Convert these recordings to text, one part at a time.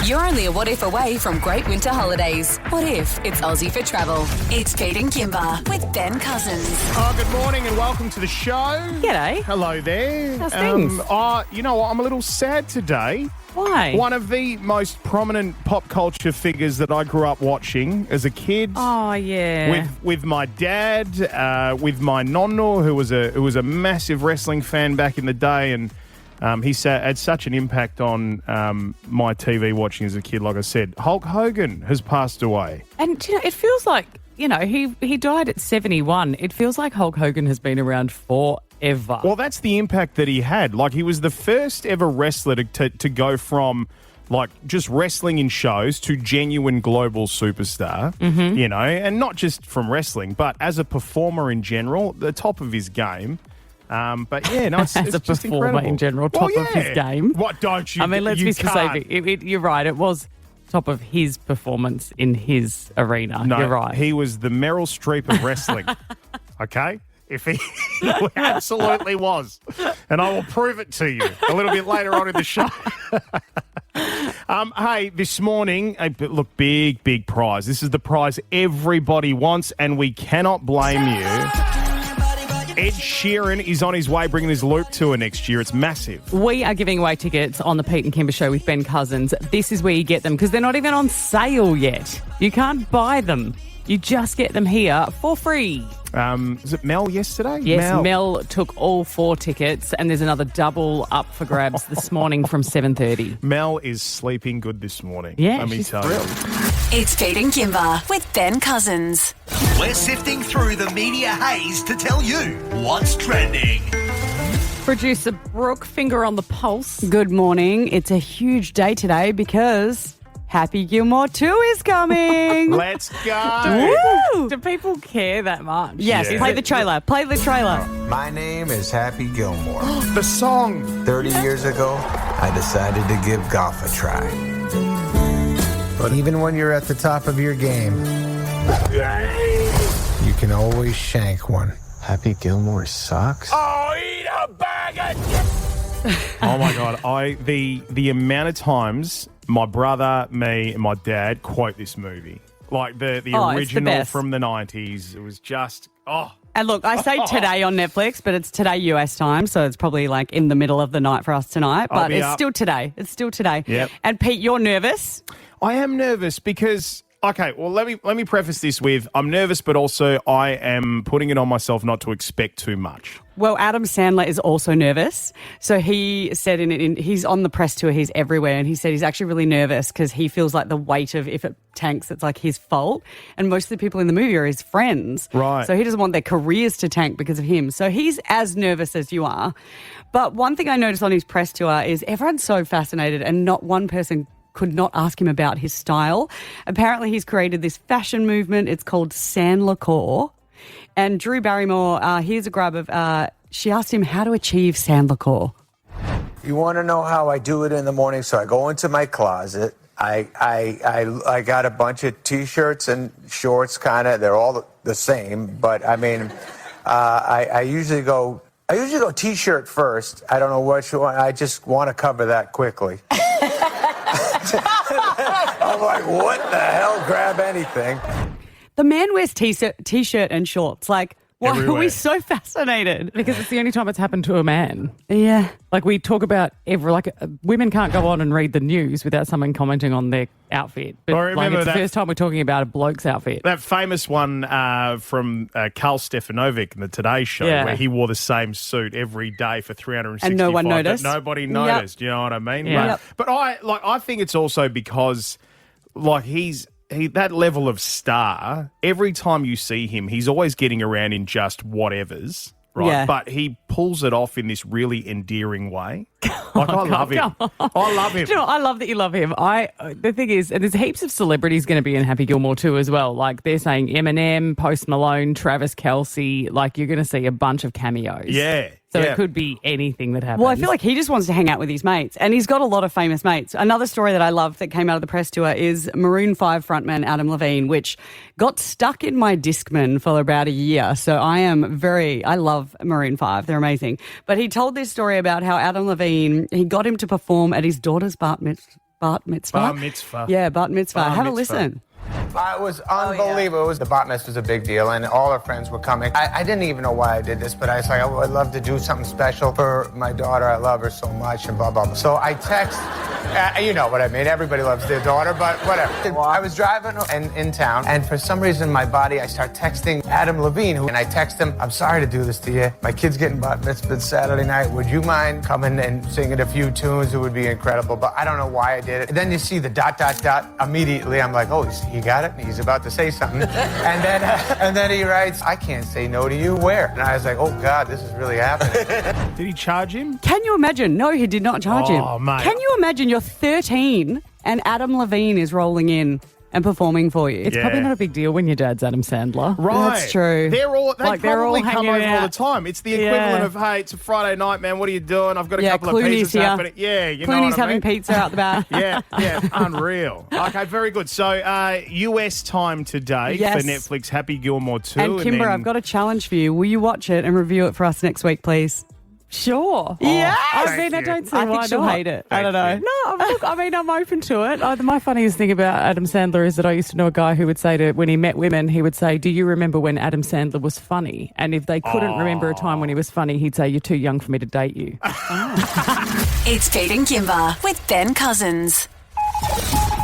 You're only a what if away from great winter holidays. What if it's Aussie for travel? It's Feud and Kymba with Ben Cousins. Oh, good morning and welcome to the show. G'day. Hello there. How's things? You know what? I'm a little sad today. Why? One of the most prominent pop culture figures that I grew up watching as a kid. Oh, yeah. With my dad, with my nonno, who was a massive wrestling fan back in the day, and he had such an impact on my TV watching as a kid. Like I said, Hulk Hogan has passed away. And, it feels like, he died at 71. It feels like Hulk Hogan has been around forever. Well, that's the impact that he had. Like, he was the first ever wrestler to go from, like, just wrestling in shows to genuine global superstar, and not just from wrestling, but as a performer in general, the top of his game. But yeah, no, it's as a just performer incredible. in general, top of his game. What don't you? I mean, let's be specific. You're right. It was top of his performance in his arena. No, you're right. He was the Meryl Streep of wrestling. Okay? If he absolutely was. And I will prove it to you a little bit later on in the show. Hey, this morning, look, big prize. This is the prize everybody wants, and we cannot blame you. Ed Sheeran is on his way bringing his Loop tour next year. It's massive. We are giving away tickets on the Pete and Kymba show with Ben Cousins. This is where you get them because they're not even on sale yet. You can't buy them. You just get them here for free. Was it Mel yesterday? Yes, Mel took all 4 tickets and there's another double up for grabs this morning from 7:30. Mel is sleeping good this morning. Yeah, let me she's tell thrilled. you. It's Feud and Kymba with Ben Cousins. We're sifting through the media haze to tell you what's trending. Producer Brooke, finger on the pulse. Good morning. It's a huge day today because Happy Gilmore 2 is coming. Let's go. Woo! Do people care that much? Yes, Yeah. play the trailer. Play the trailer. My name is Happy Gilmore. The song. 30 years ago, I decided to give golf a try. But even when you're at the top of your game, you can always shank one. Happy Gilmore sucks. Oh, eat a bag of Oh my God. The amount of times my brother, me, and my dad quote this movie. Like the It's the original best. from the 90s. It was just, And look, I say today on Netflix, but it's today US time, so it's probably like in the middle of the night for us tonight. I'll But be it's up. still today. It's still today. Yep. And Pete, you're nervous. I am nervous because, okay, well, let me preface this with I'm nervous, but also I am putting it on myself not to expect too much. Well, Adam Sandler is also nervous. So he said he's on the press tour, he's everywhere, and he said he's actually really nervous because he feels like the weight of if it tanks, it's like his fault. And most of the people in the movie are his friends. Right. So he doesn't want their careers to tank because of him. So he's as nervous as you are. But one thing I noticed on his press tour is everyone's so fascinated and not one person could not ask him about his style. Apparently he's created this fashion movement. It's called Sandlercore. And Drew Barrymore, here's a grab of, she asked him how to achieve Sandlercore. You want to know how I do it in the morning? So I go into my closet. I got a bunch of T-shirts and shorts, kind of. They're all the same, but I mean, I usually go T-shirt first. I don't know which one. I just want to cover that quickly. I'm like, what the hell? Grab anything. The man wears T-shirt and shorts. Like, why are Everywhere. we so fascinated? Because it's the only time it's happened to a man. Yeah. Like we talk about women can't go on and read the news without someone commenting on their outfit. But I remember it's that- the first time we're talking about a bloke's outfit. That famous one from Carl Stefanovic in the Today Show Yeah. where he wore the same suit every day for 365 And no one but noticed. Nobody noticed, you know what I mean? Yeah. But I think it's also because like that level of star, every time you see him, he's always getting around in just whatevers, right? Yeah. But he pulls it off in this really endearing way. Like, I love him. I love him. Do you know, I love that you love him. The thing is, and there's heaps of celebrities going to be in Happy Gilmore too as well. Like they're saying Eminem, Post Malone, Travis Kelce. Like you're going to see a bunch of cameos. Yeah. So yeah. it could be anything that happens. Well, I feel like he just wants to hang out with his mates, and he's got a lot of famous mates. Another story that I love that came out of the press tour is Maroon 5 frontman Adam Levine, which got stuck in my Discman for about a year. So I love Maroon 5. They're amazing. But he told this story about how Adam Levine, he got him to perform at his daughter's bar bat mitzvah. Bar mitzvah. Yeah, bat mitzvah. Bar Have a mitzvah. listen. It was unbelievable. It was, the bat mitzvah was a big deal, and all our friends were coming. I didn't even know why I did this, but I was like, I would love to do something special for my daughter. I love her so much, and blah, blah, blah. So I text, you know what I mean. Everybody loves their daughter, but whatever. I was driving in town, and for some reason, my body, I start texting Adam Levine, and I text him, I'm sorry to do this to you. My kid's getting bat mitzvah Saturday night. Would you mind coming and singing a few tunes? It would be incredible, but I don't know why I did it. And then you see the ... Immediately, I'm like, oh, he got it? He's about to say something. and then he writes, I can't say no to you. Where? And I was like, oh, God, this is really happening. Did he charge him? Can you imagine? No, he did not charge him. Oh, mate. Can you imagine you're 13 and Adam Levine is rolling in and performing for you? It's probably not a big deal when your dad's Adam Sandler. Right. That's true. They Like, they're all probably come hanging over all out. the time. It's the equivalent of, hey, it's a Friday night, man. What are you doing? I've got a couple of Clooney's pizzas here. happening. Yeah, you know Clooney's what I having mean? pizza out the back. Yeah, unreal. Okay, very good. So, US time today Yes. for Netflix Happy Gilmore 2. And Kymba, I've got a challenge for you. Will you watch it and review it for us next week, please? Sure. Yeah. I thank mean, I you. don't see I why think she'll not. hate it. I don't know. Thank you. No, look, I mean, I'm open to it. My funniest thing about Adam Sandler is that I used to know a guy who would say to, when he met women, he would say, do you remember when Adam Sandler was funny? And if they couldn't remember a time when he was funny, he'd say, you're too young for me to date you. It's Kate and Kymba with Ben Cousins.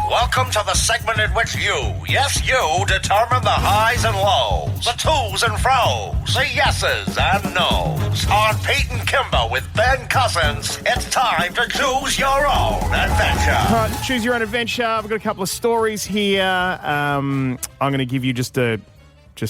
Welcome to the segment in which you, yes, you, determine the highs and lows, the to's and fro's, the yeses and no's. On Pete and Kymba with Ben Cousins, it's time to choose your own adventure. All right, choose your own adventure. I've got a couple of stories here. I'm going to give you just a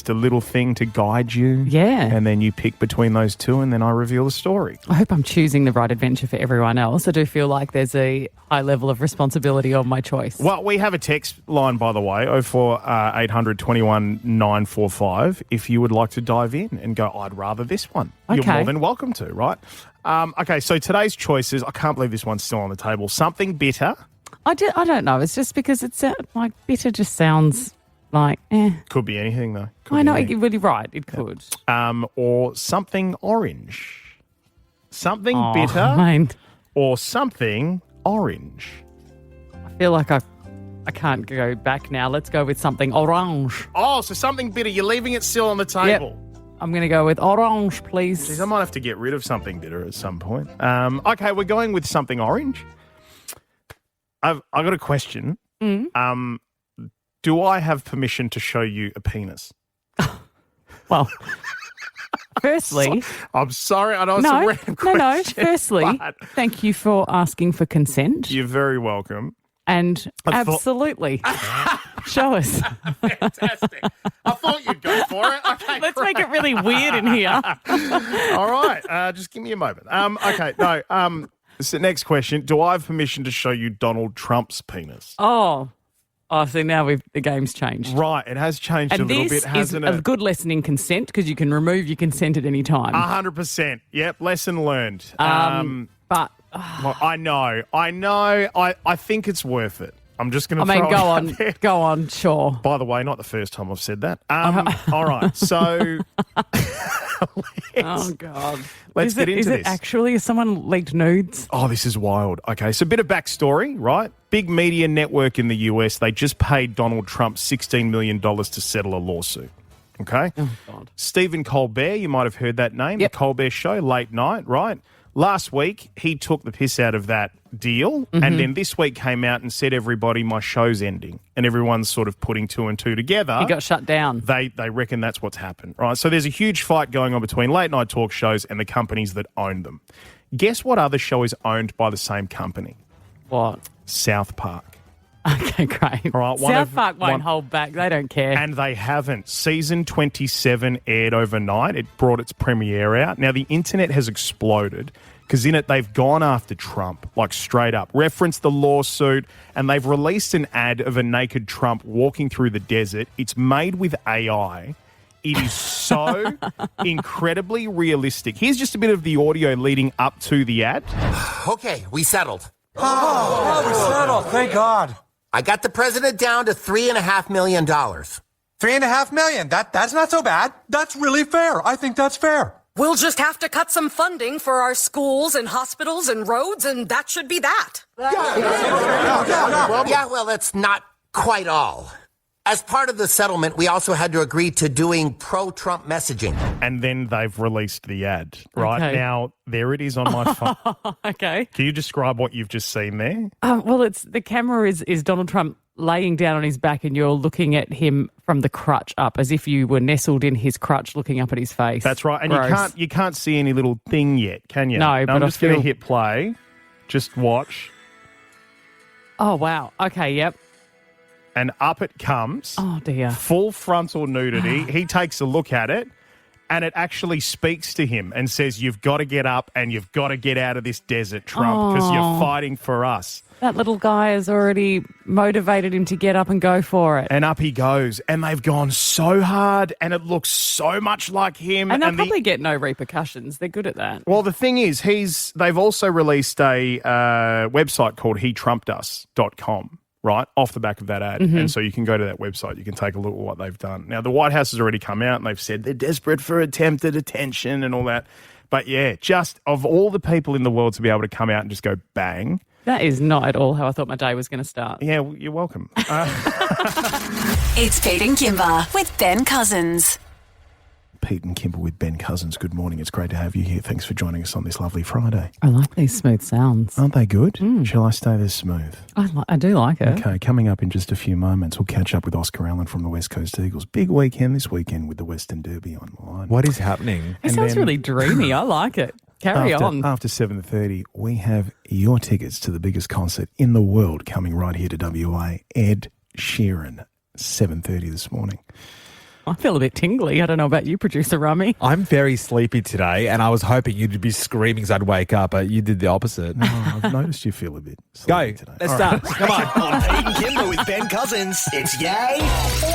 little thing to guide you. Yeah. And then you pick between those two, and then I reveal the story. I hope I'm choosing the right adventure for everyone else. I do feel like there's a high level of responsibility on my choice. Well, we have a text line, by the way, 800 21 945, if you would like to dive in and go, I'd rather this one. You're Okay. more than welcome to, right? Okay, so today's choices, I can't believe this one's still on the table. Something bitter. I don't know. It's just because it's like bitter just sounds like, eh. Could be anything, though. Could I be know, anything. you're really right. It could. Or something orange. Something Oh, bitter I mean, or something orange. I feel like I can't go back now. Let's go with something orange. Oh, so something bitter. You're leaving it still on the table. I'm going to go with orange, please. Jeez, I might have to get rid of something bitter at some point. Okay, we're going with something orange. I've got a question. Do I have permission to show you a penis? Well, firstly, I'm sorry, I know it's a no. random question. Firstly, but thank you for asking for consent. you're very welcome. And I thought- absolutely, show us. Fantastic. I thought you'd go for it. Okay, Let's make it really weird in here. all right. Just give me a moment. Okay, no. So next question. Do I have permission to show you Donald Trump's penis? Oh, so now the game's changed. Right, it has changed a And little this bit, is hasn't a it? good lesson in consent because you can remove your consent at any time. 100%. Yep, lesson learned. But Well, I know. I think it's worth it. I'm just going to throw it out there. go on, sure. By the way, not the first time I've said that. All right, so Oh God, let's get into Is this. it actually? Has someone leaked nudes? Oh, this is wild. Okay, so a bit of backstory, right? Big media network in the US, they just paid Donald Trump $16 million to settle a lawsuit. Okay? Oh God. Stephen Colbert, you might have heard that name, Yep. the Colbert Show, late night, right? Last week, he took the piss out of that deal, and then this week came out and said, everybody, my show's ending. And everyone's sort of putting two and two together. He got shut down. They reckon that's what's happened, right? So there's a huge fight going on between late night talk shows and the companies that own them. Guess what other show is owned by the same company? What? South Park. Okay, great. All right, one South of- Park won't one- hold back. They don't care. And they haven't. Season 27 aired overnight. It brought its premiere out. Now, the internet has exploded because in it, they've gone after Trump, like straight up, referenced the lawsuit, and they've released an ad of a naked Trump walking through the desert. It's made with AI. It is so incredibly realistic. Here's just a bit of the audio leading up to the ad. Okay, we settled. Oh, we settled. Thank God. I got the president down to $3.5 million. $3.5 million. That's not so bad. That's really fair. I think that's fair. We'll just have to cut some funding for our schools and hospitals and roads, and that should be that. Well, that's not quite all. As part of the settlement, we also had to agree to doing pro-Trump messaging. And then they've released the ad. Right Okay. now, there it is on my phone. Okay. Can you describe what you've just seen there? Well, it's the camera is Donald Trump laying down on his back and you're looking at him from the crutch up as if you were nestled in his crutch looking up at his face. That's right. And Gross. you can't see any little thing yet, can you? No, but I'm I just going to feel- hit play. Just watch. Oh, wow. Okay, yep. And up it comes. Oh, dear. Full frontal nudity. He takes a look at it and it actually speaks to him and says, you've got to get up and you've got to get out of this desert, Trump, because you're fighting for us. That little guy has already motivated him to get up and go for it. And up he goes. And they've gone so hard and it looks so much like him. And they'll probably get no repercussions. They're good at that. Well, the thing is, they've also released a website called HeTrumpedUs.com, right, off the back of that ad. And so you can go to that website. You can take a look at what they've done. Now, the White House has already come out and they've said they're desperate for attempted attention and all that. But, yeah, just of all the people in the world to be able to come out and just go bang. That is not at all how I thought my day was going to start. Yeah, well, you're welcome. It's Pete and Kymba with Ben Cousins. Pete and Kymba with Ben Cousins. Good morning. It's great to have you here. Thanks for joining us on this lovely Friday. I like these smooth sounds. Aren't they good? Shall I stay this smooth? I do like it. Okay, coming up in just a few moments, we'll catch up with Oscar Allen from the West Coast Eagles. Big weekend this weekend with the Western Derby online. What is happening? It sounds really dreamy. I like it. Carry on. After 7:30, we have your tickets to the biggest concert in the world coming right here to WA. Ed Sheeran, 7:30 this morning. I feel a bit tingly. I don't know about you, producer Rummy. I'm very sleepy today, and I was hoping you'd be screaming as I'd wake up, but you did the opposite. Oh, I've noticed you feel a bit Go. sleepy today. Let's start. Come on. On Pete and Kymba with Ben Cousins, it's yay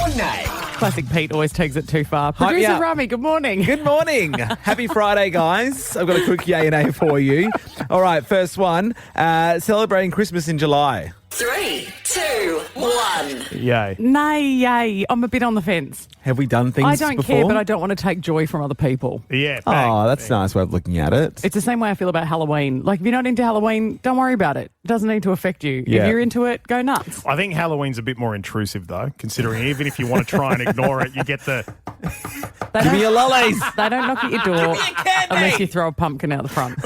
or nay. Classic Pete always takes it too far. Hype me Producer up. Rummy, good morning. Good morning. Happy Friday, guys. I've got a quick yay and nay for you. All right, first one. Celebrating Christmas in July. 3, 2, 1. Yay. Nay, yay. I'm a bit on the fence. Have we done things I don't before? care, but I don't want to take joy from other people. Yeah. Bang. Oh, that's a nice way of looking at it. It's the same way I feel about Halloween. Like, if you're not into Halloween, don't worry about it. It doesn't need to affect you. Yeah. If you're into it, go nuts. I think Halloween's a bit more intrusive, though, considering even if you want to try and ignore it, you get the... Give me your lollies. They don't knock at your door unless you throw a pumpkin out the front.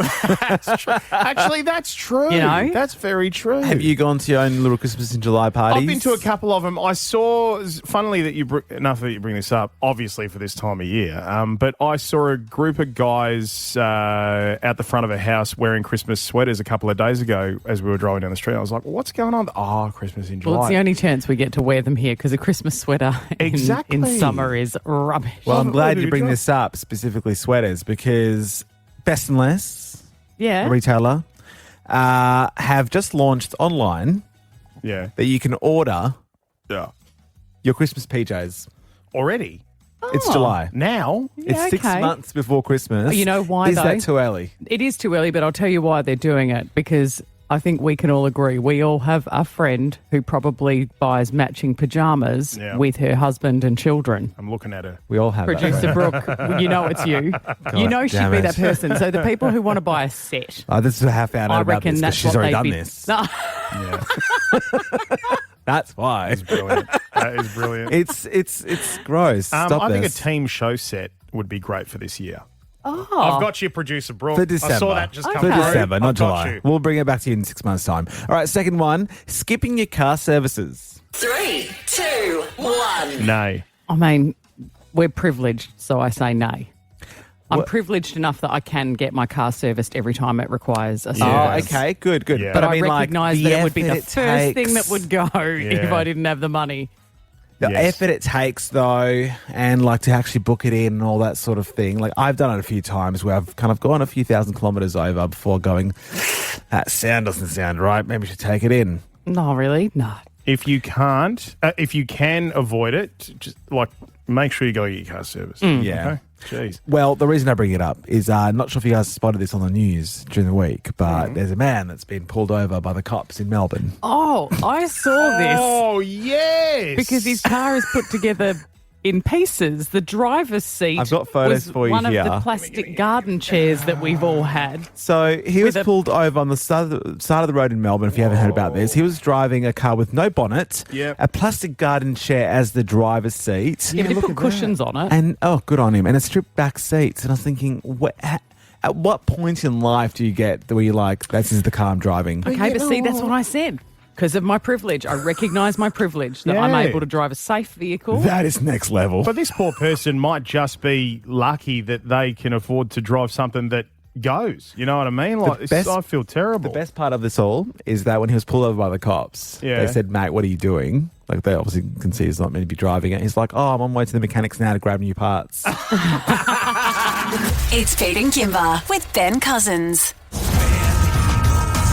Actually, that's true. You know? That's very true. Have you gone to your own little Christmas in July parties? I've been to a couple of them. I saw, funnily that enough that you bring this up, obviously for this time of year, but I saw a group of guys out the front of a house wearing Christmas sweaters a couple of days ago as we were driving down the street. I was like, well, what's going on? Oh, Christmas in July. Well, it's the only chance we get to wear them here because a Christmas sweater in summer is rubbish. Well, I'm glad you bring this up, specifically sweaters, because Best and Less, Yeah. the retailer, have just launched online Yeah. that you can order Yeah. your Christmas PJs. Already? It's July. Now? It's Yeah, 6 okay. months before Christmas. Oh, you know why, Is though? that too early? It is too early, but I'll tell you why they're doing it, because I think we can all agree. We all have a friend who probably buys matching pajamas Yeah. with her husband and children. I'm looking at her. We all have Producer that. Brooke, you know it's you. You know she'd damn be it. that person. So the people who want to buy a set, This is how I found out I about reckon this, 'cause that's she's what already they'd done be. this. No. Yeah. That's why. Brilliant. That is brilliant. It's gross. Stop I think a this. team show set would be great for this year. Oh. I've got you, producer Brooke. For December. I saw that just come For through. December, not I've got July. you. We'll bring it back to you in 6 months' time. All right, second one, skipping your car services. 3, 2, 1. Nay. I mean, we're privileged, so I say nay. I'm privileged enough that I can get my car serviced every time it requires a service. Oh, okay, good. Yeah. But I mean, like, recognise the that it would be the effort first it thing that takes- would go if Yeah. I didn't have the money. The Yes. effort it takes, though, and like to actually book it in and all that sort of thing. Like I've done it a few times where I've kind of gone a few thousand kilometres over before going, that sound doesn't sound right. Maybe we should take it in. No, really? No. If you can't, if you can avoid it, just like make sure you go get your car service. Yeah. Okay? Jeez. Well, the reason I bring it up is not sure if you guys spotted this on the news during the week, but there's a man that's been pulled over by the cops in Melbourne. Oh, I saw this Oh, yes. because his car is put together in pieces. The driver's seat I've got photos was for you one here. of the plastic garden chairs that we've all had. So he was pulled over on the side of the road in Melbourne, if you haven't heard about this. He was driving a car with no bonnet, a plastic garden chair as the driver's seat. Yeah, but he put cushions on it. And, good on him. And a stripped back seats. And I was thinking, at what point in life do you get where you're like, this is the car I'm driving? Okay, but see, that's what I said. Because of my privilege. I recognise my privilege that I'm able to drive a safe vehicle. That is next level. But this poor person might just be lucky that they can afford to drive something that goes. You know what I mean? Like, I feel terrible. The best part of this all is that when he was pulled over by the cops, they said, mate, what are you doing? Like, they obviously can see he's not meant to be driving it. He's like, I'm on my way to the mechanics now to grab new parts. It's Pete and Kymba with Ben Cousins.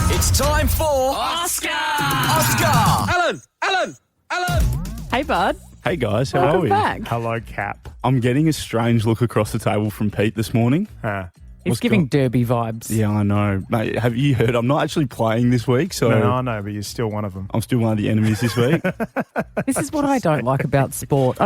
It's time for Oscar! Alan! Hey, bud. Hey, guys. How Welcome are we? back. Hello, Cap. I'm getting a strange look across the table from Pete this morning. It's giving derby vibes. Yeah, I know. Mate, have you heard? I'm not actually playing this week, so... No, I know, but you're still one of them. I'm still one of the enemies this week. This is what I don't like about sport.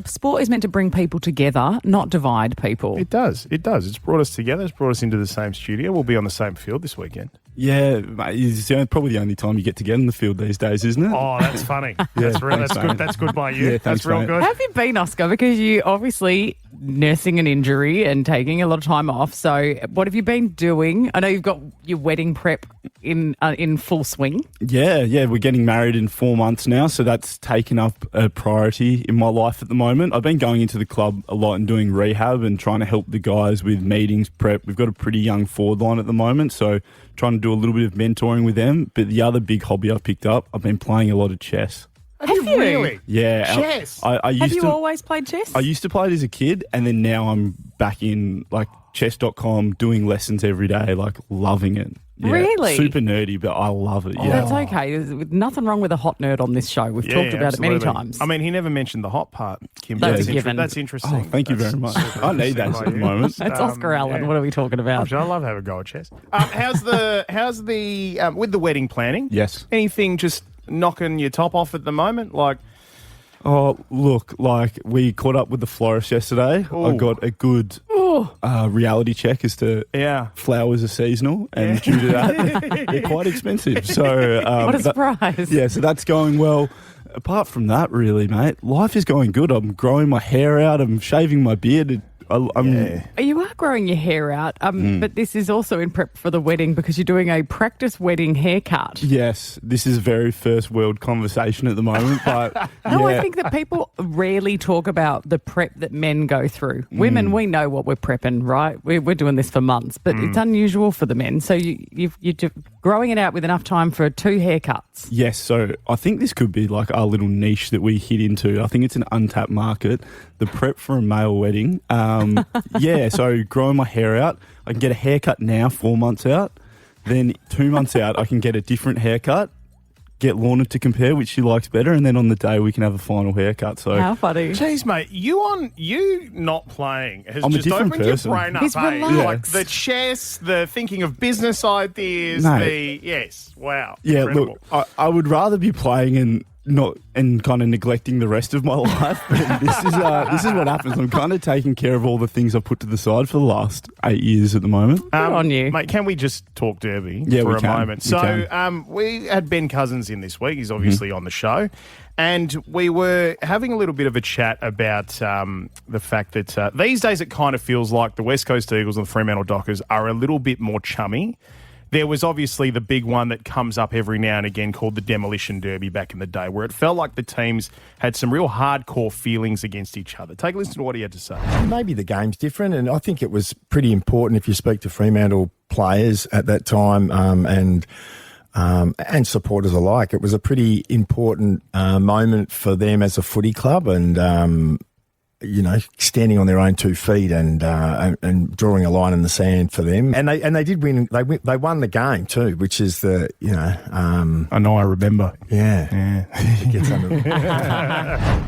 Sport is meant to bring people together, not divide people. It does. It's brought us together. It's brought us into the same studio. We'll be on the same field this weekend. Yeah, mate, it's probably the only time you get to get in the field these days, isn't it? Oh, that's funny. That's good. That's good by you. Yeah, that's real mate. good. How have you been, Oscar? Because you obviously nursing an injury and taking a lot of time off. So what have you been doing? I know you've got your wedding prep in full swing. Yeah, we're getting married in 4 months now, so that's taken up a priority in my life at the moment. I've been going into the club a lot and doing rehab and trying to help the guys with meetings, prep. We've got a pretty young forward line at the moment, so trying to do a little bit of mentoring with them. But the other big hobby I've picked up, I've been playing a lot of chess. Have you really? Yeah. Chess? I used Have you to, always played chess? I used to play it as a kid, and then now I'm back in like chess.com doing lessons every day, like loving it. Yeah, Really? Super nerdy, but I love it. Oh, Yeah. that's okay. There's nothing wrong with a hot nerd on this show. We've talked about it many absolutely. times. I mean, he never mentioned the hot part, Kim. That's a given. That's interesting. Oh, thank you very much. I need that at the moment. It's Oscar Allen. yeah. What are we talking about? I love having a go at chess. How's the with the wedding planning? Yes. Anything just knocking your top off at the moment? Like, Oh, look, like we caught up with the florist yesterday. Ooh. I got a good reality check as to flowers are seasonal, and due to that, they're quite expensive. So what a surprise. Yeah, so that's going well. Apart from that, really, mate, life is going good. I'm growing my hair out. I'm shaving my beard. You are growing your hair out, but this is also in prep for the wedding because you're doing a practice wedding haircut. Yes, this is very first world conversation at the moment, but No, I think that people rarely talk about the prep that men go through. Women, we know what we're prepping, right? We're doing this for months, but it's unusual for the men. So you're growing it out with enough time for 2 haircuts. Yes, so I think this could be like our little niche that we hit into. I think it's an untapped market, the prep for a male wedding. So growing my hair out, I can get a haircut now 4 months out. Then 2 months out, I can get a different haircut, get Lorna to compare which she likes better, and then on the day we can have a final haircut. So How funny. Jeez, mate, you not playing has I'm a just different opened person. your brain up. He's eh? relaxed. Like the chess, the thinking of business ideas, wow. yeah, incredible. look, I would rather be playing and kind of neglecting the rest of my life. But this is what happens. I'm kind of taking care of all the things I've put to the side for the last 8 years at the moment. Good on you. Mate, can we just talk derby Yeah, for we a can. moment? We So can. we had Ben Cousins in this week. He's obviously on the show. And we were having a little bit of a chat about the fact that these days it kind of feels like the West Coast Eagles and the Fremantle Dockers are a little bit more chummy. There was obviously the big one that comes up every now and again called the Demolition Derby back in the day, where it felt like the teams had some real hardcore feelings against each other. Take a listen to what he had to say. Maybe the game's different, and I think it was pretty important if you speak to Fremantle players at that time and supporters alike. It was a pretty important moment for them as a footy club, and standing on their own 2 feet and drawing a line in the sand for them. And they did win. They won the game too, which is the I know, I remember. Yeah. It gets under.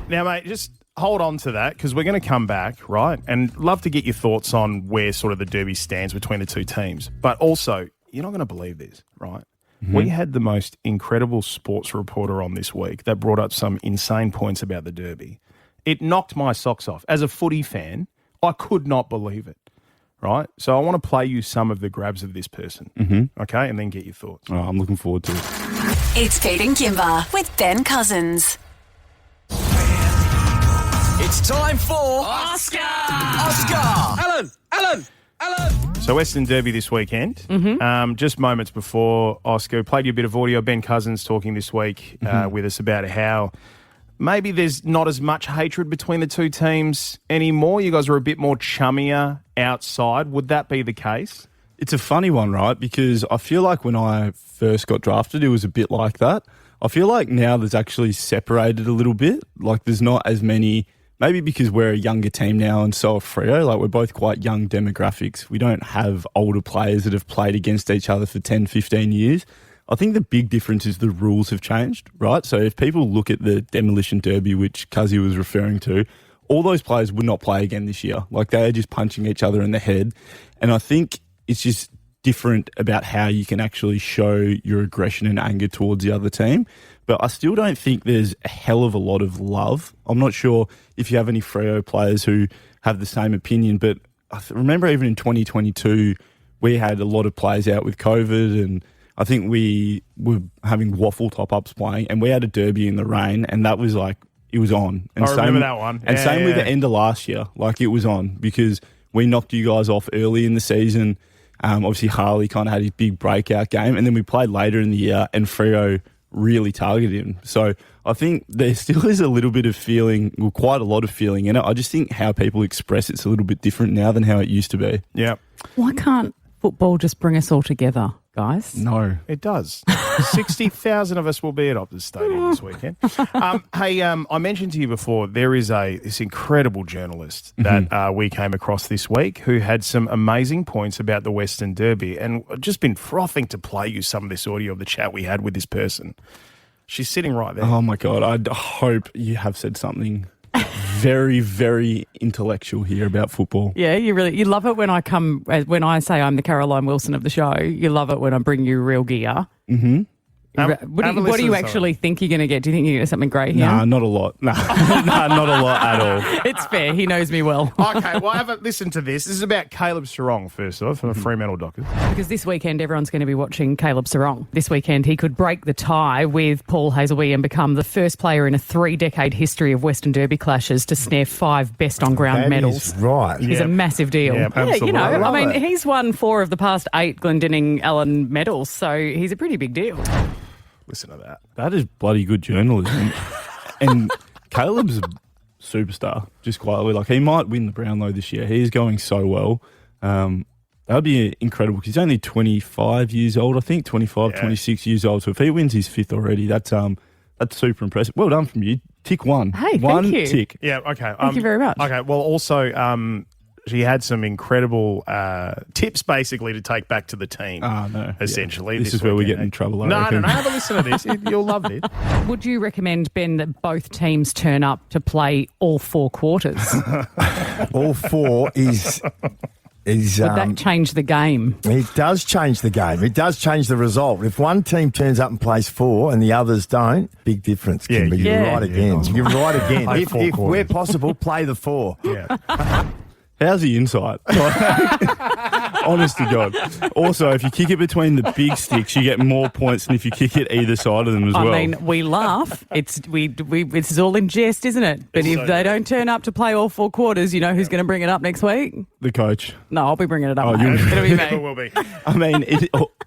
Now, mate, just hold on to that because we're going to come back, right? And love to get your thoughts on where sort of the derby stands between the two teams. But also, you're not going to believe this, right? Mm-hmm. We had the most incredible sports reporter on this week that brought up some insane points about the derby. It knocked my socks off. As a footy fan, I could not believe it, right? So I want to play you some of the grabs of this person, okay, and then get your thoughts. Oh, I'm looking forward to it. It's Kate and Kymba with Ben Cousins. It's time for Oscar! Alan! So Western Derby this weekend. Just moments before Oscar, played you a bit of audio. Ben Cousins talking this week with us about how maybe there's not as much hatred between the two teams anymore. You guys are a bit more chummier outside. Would that be the case? It's a funny one, right? Because I feel like when I first got drafted, it was a bit like that. I feel like now there's actually separated a little bit. Like there's not as many, maybe because we're a younger team now and so are Freo. Like we're both quite young demographics. We don't have older players that have played against each other for 10, 15 years. I think the big difference is the rules have changed, right? So if people look at the Demolition Derby, which Cuzzy was referring to, all those players would not play again this year. Like they are just punching each other in the head. And I think it's just different about how you can actually show your aggression and anger towards the other team. But I still don't think there's a hell of a lot of love. I'm not sure if you have any Freo players who have the same opinion, but I remember even in 2022, we had a lot of players out with COVID, and I think we were having waffle top-ups playing, and we had a derby in the rain, and that was like, it was on. And I remember that one. And same with the end of last year, like it was on, because we knocked you guys off early in the season. Obviously, Harley kind of had his big breakout game, and then we played later in the year, and Freo really targeted him. So I think there still is a little bit of feeling, well, quite a lot of feeling in it. I just think how people express it's a little bit different now than how it used to be. Yeah. Why can't football just bring us all together, guys? No. It does. 60,000 of us will be at Optus Stadium this weekend. Hey, I mentioned to you before, there is this incredible journalist that we came across this week who had some amazing points about the Western Derby, and I've just been frothing to play you some of this audio of the chat we had with this person. She's sitting right there. Oh, my God. I hope you have said something very, very intellectual here about football. Yeah, you love it when I say I'm the Caroline Wilson of the show. You love it when I bring you real gear. Mm-hmm. What do you actually think you're going to get? Do you think you're going to get something great here? Nah, not a lot. Nah, not a lot at all. It's fair. He knows me well. Okay, well, have a listen to this. This is about Caleb Sarong, first off, from the Fremantle Dockers. Because this weekend, everyone's going to be watching Caleb Sarong. This weekend, he could break the tie with Paul Hazelby and become the first player in a 3-decade history of Western Derby clashes to snare 5 best-on-ground medals. Right. He's a massive deal. Yeah, absolutely. You know, I mean, it. he's won 4 of the past 8 Glendinning Allen medals, so he's a pretty big deal. Listen to that. That is bloody good journalism. And Caleb's a superstar, just quietly. Like, he might win the Brownlow this year. He is going so well. That would be incredible because he's only 25 years old, I think, 26 years old. So if he wins his 5th already, that's super impressive. Well done from you. Tick 1. Hey, thank one you. tick. Yeah, okay. Thank you very much. Okay, well, also, she had some incredible tips, basically, to take back to the team. No. Essentially. Yeah. This is where we get in trouble, I No, reckon. have a listen to this. You'll love it. Would you recommend, Ben, that both teams turn up to play all 4 quarters? All 4 is Would that change the game? It does change the game. It does change the result. If one team turns up and plays 4 and the others don't, big difference, Kymba. You're right again. You're right again. Play If 4 where quarters. possible, play the 4. Yeah. How's the insight? Honest to God. Also, if you kick it between the big sticks, you get more points than if you kick it either side of them as well. I mean, we laugh. This is all in jest, isn't it? But if they don't turn up to play all 4 quarters, you know who's going to bring it up next week? The coach. No, I'll be bringing it up. Oh, mate. It'll be It me. will be. I mean,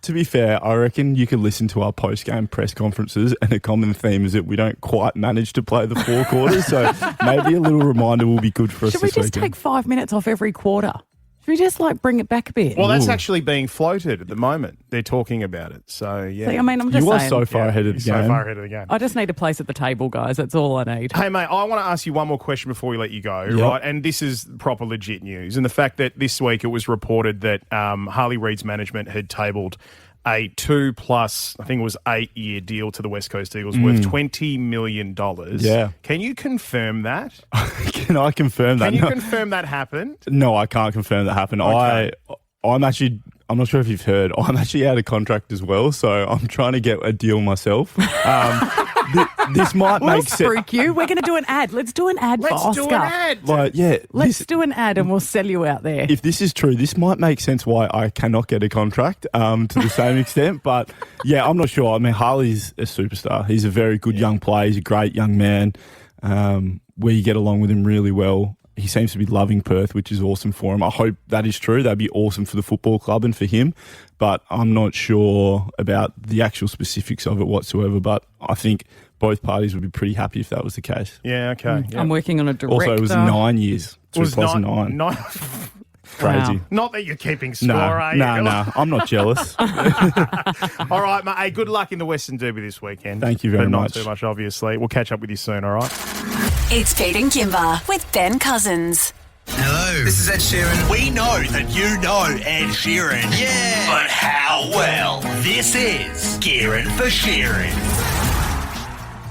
to be fair, I reckon you could listen to our post-game press conferences, and a common theme is that we don't quite manage to play the 4 quarters, so maybe a little reminder will be good for us Should we this just weekend. take 5 minutes off every quarter? Should we just bring it back a bit? Well, that's actually being floated at the moment. They're talking about it. So, yeah. See, I mean, I'm just You are saying. so far ahead of the So game. far ahead of the game. I just need a place at the table, guys. That's all I need. Hey, mate, I want to ask you one more question before we let you go, right? And this is proper legit news. And the fact that this week it was reported that Harley Reid's management had tabled a 2+ I think it was 8-year deal to the West Coast Eagles worth $20 million. Yeah. Can you confirm that? Can I confirm that? Can you No. confirm that happened? No, I can't confirm that happened. Okay. I'm not sure if you've heard, I'm actually out of contract as well, so I'm trying to get a deal myself. This might We'll make sense. spruik you. We're going to do an ad. Let's do an ad for Oscar. Let's do an ad. Like, yeah, Let's do an ad and we'll sell you out there. if this is true, this might make sense why I cannot get a contract to the same extent. But yeah, I'm not sure. I mean, Harley's a superstar. He's a very good young player. He's a great young man. We get along with him really well. He seems to be loving Perth, which is awesome for him. I hope that is true. That'd be awesome for the football club and for him. But I'm not sure about the actual specifics of it whatsoever. But I think both parties would be pretty happy if that was the case. Yeah, okay. Yeah. I'm working on a director. Also, it was 9 years. It was 2 plus nine. 9. Crazy. Wow. Not that you're keeping score, No, are you? no, I'm not jealous. All right, mate. Hey, good luck in the Western Derby this weekend. Thank you very but not much. too much, obviously. We'll catch up with you soon, all right? It's Pete and Kymba with Ben Cousins. Hello. This is Ed Sheeran. We know that you know Ed Sheeran. Yeah. But how well? This is Gearin for Sheeran.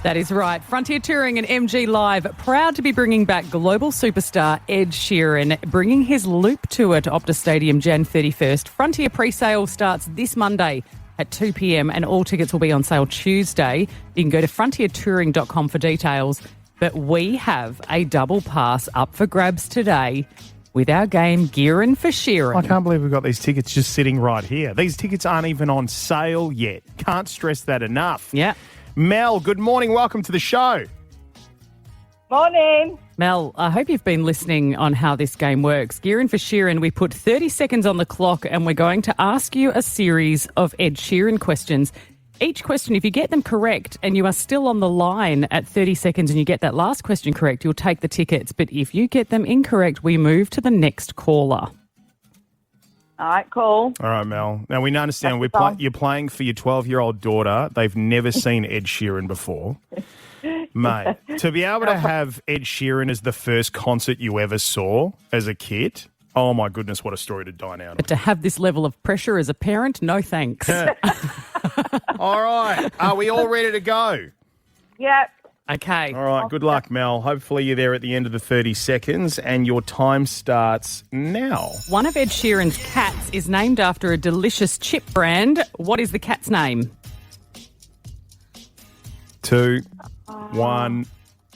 That is right. Frontier Touring and MG Live proud to be bringing back global superstar Ed Sheeran, bringing his Loop Tour to Optus Stadium Jan 31st. Frontier pre-sale starts this Monday at 2 p.m. and all tickets will be on sale Tuesday. You can go to frontiertouring.com for details. But we have a double pass up for grabs today with our game Gearin for Sheeran. I can't believe we've got these tickets just sitting right here. These tickets aren't even on sale yet. Can't stress that enough. Yeah. Mel, good morning. Welcome to the show. Morning. Mel, I hope you've been listening on how this game works. Gearin for Sheeran, we put 30 seconds on the clock and we're going to ask you a series of Ed Sheeran questions. Each question, if you get them correct and you are still on the line at 30 seconds and you get that last question correct, you'll take the tickets. But if you get them incorrect, we move to the next caller. All right, cool. All right, Mel. Now, we understand That's you're playing for your 12-year-old daughter. They've never seen Ed Sheeran before. Mate, to be able to have Ed Sheeran as the first concert you ever saw as a kid, oh, my goodness, what a story to dine out on. But to have this level of pressure as a parent, no thanks. All right. Are we all ready to go? Yep. Okay. All right. Good luck, Mel. Hopefully you're there at the end of the 30 seconds and your time starts now. One of Ed Sheeran's cats is named after a delicious chip brand. What is the cat's name? 2, 1.